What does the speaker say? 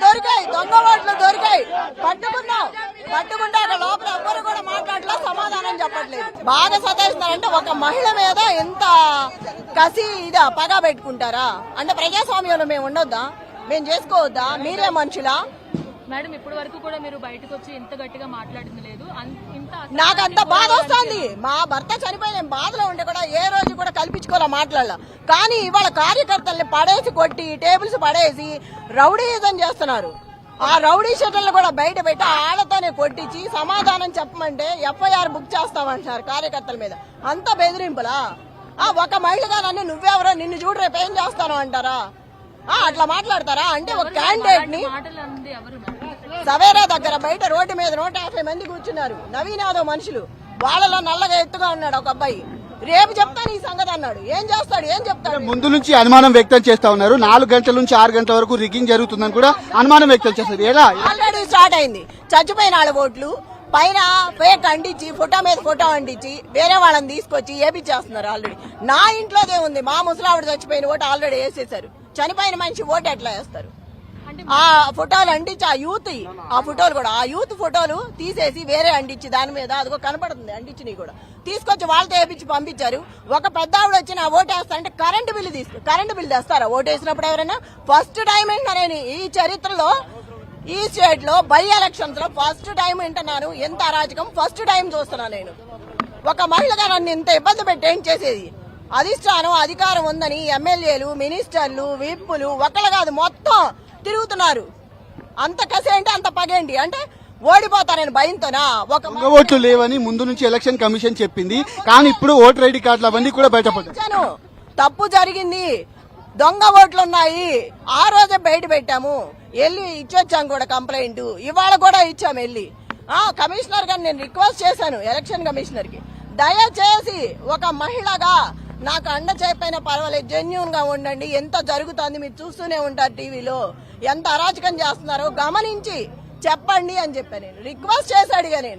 దొరికాయి, దొంగ ఓట్లు దొరికాయి, పట్టుకున్నాం. పట్టుకుంటే అక్కడ లోపల ఎవ్వరు కూడా మాట్లాడలా, సమాధానం చెప్పట్లేదు. బాగా సతాయిస్తున్నారంటే ఒక మహిళ మీద ఎంత కసి ఇదా పగా పెట్టుకుంటారా? అంటే ప్రజాస్వామ్యంలో మేము ఉండొద్దా? మేము చేసుకోవద్దా? మీరే మనుషులా? మేడం ఇప్పటి వరకు కూడా మీరు బయటకు వచ్చి ఇంత గట్టిగా మాట్లాడింది లేదు. నాకు అంత బాధ వస్తుంది. మా భర్త చనిపోయిన బాధలో ఉంటే కూడా ఏ రోజు కూడా కల్పించుకోవాలా మాట్లాడాల. కానీ ఇవాళ కార్యకర్తల్ని పడేసి కొట్టి టేబుల్స్ పడేసి రౌడీయిజం చేస్తున్నారు. ఆ రౌడీ షీటర్లు కూడా బయట పెట్టి ఆళ్లతోనే కొట్టించి సమాధానం చెప్పమంటే ఎఫ్ఐఆర్ బుక్ చేస్తామంటున్నారు కార్యకర్తల మీద. అంత బెదిరింపులా? ఒక మహిళగా నన్ను నువ్వెవరో నిన్ను చూడు రేపు ఏం చేస్తాను అంటారా? అట్లా మాట్లాడతారా? అంటే ఒక క్యాండిడేట్ ని సవేరా దగ్గర బయట రోడ్డు మీద 150 మంది కూర్చున్నారు, నవీన్ యాదవ్ మనుషులు. వాళ్ళలో నల్లగా ఎత్తుగా ఉన్నాడు ఒక అబ్బాయి. రేపు చెప్తాను ఈ సంగతి అన్నాడు. ఏం చేస్తాడు? ఏం చెప్తాడు? ముందు నుంచి అనుమానం వ్యక్తం చేస్తా ఉన్నారు. 4 గంటల నుంచి 6 గంటల వరకు రిగ్గింగ్ జరుగుతుందని కూడా అనుమానం వ్యక్తం చేస్తారు. ఎలా? ఆల్రెడీ స్టార్ట్ అయింది. చచ్చిపోయిన వాళ్ళ ఓట్లు పైన ఫేక్ అంటించి ఫోటో మీద ఫోటో అంటించి వేరే వాళ్ళని తీసుకొచ్చి ఏపిచ్చేస్తున్నారు. ఆల్రెడీ నా ఇంట్లోదే ఉంది. మా ముసలావిడ చచ్చిపోయిన ఓటు ఆల్రెడీ వేసేసారు. చనిపోయిన మనిషి ఓటు ఎట్లా వేస్తారు? ఆ ఫోటోలు అంటించి ఆ ఫోటోలు కూడా ఆ యూత్ ఫోటోలు తీసేసి వేరే అంటించి దాని మీద అదిగో కనపడుతుంది అంటించినవి కూడా తీసుకొచ్చి వాళ్ళతో వేపించి పంపించారు. ఒక పెద్ద ఆవిడ వచ్చి నా ఓటు వేస్తారంటే కరెంటు బిల్లు తెస్తారా ఓటు వేసినప్పుడు? ఎవరైనా ఫస్ట్ టైం నేను ఈ చరిత్రలో ఈ స్టేట్ లో బై ఎలక్షన్స్ లో ఫస్ట్ టైం వింటున్నాను. ఎంత అరాజకం ఫస్ట్ టైం చూస్తున్నాను నేను. ఒక మహిళగా నన్ను ఇంత ఇబ్బంది పెట్టి ఏం చేసేది? అధిష్టానం అధికారం ఉందని ఎమ్మెల్యేలు, మినిస్టర్లు, విప్పులు ఒకళ్ళు కాదు మొత్తం తిరుగుతున్నారు. అంత కసేంటి, అంత పగేంటి? అంటే ఓడిపోతానని భయంతోనా? ఒక ఓట్లు లేవని ముందు నుంచి ఎలక్షన్ కమిషన్ చెప్పింది. కానీ ఇప్పుడు ఓటర్ ఐడి కార్డులు అవన్నీ కూడా బయటపడ్డాయి. తప్పు జరిగింది, దొంగ ఓట్లు ఉన్నాయి. ఆ రోజే బయట పెట్టాము, వెళ్ళి ఇచ్చొచ్చాం కూడా కంప్లైంట్. ఇవాళ కూడా ఇచ్చాము వెళ్ళి. కమిషనర్ గారు నేను రిక్వెస్ట్ చేశాను ఎలక్షన్ కమిషనర్ కి, దయచేసి ఒక మహిళగా నాకు అండ చేయకపోయినా పర్వాలేదు, జెన్యూన్ గా ఉండండి. ఎంత జరుగుతుంది మీరు చూస్తూనే ఉంటారు టీవీలో, ఎంత అరాచకం చేస్తున్నారో గమనించి చెప్పండి అని చెప్పాను. నేను రిక్వెస్ట్ చేసి అడిగా నేను.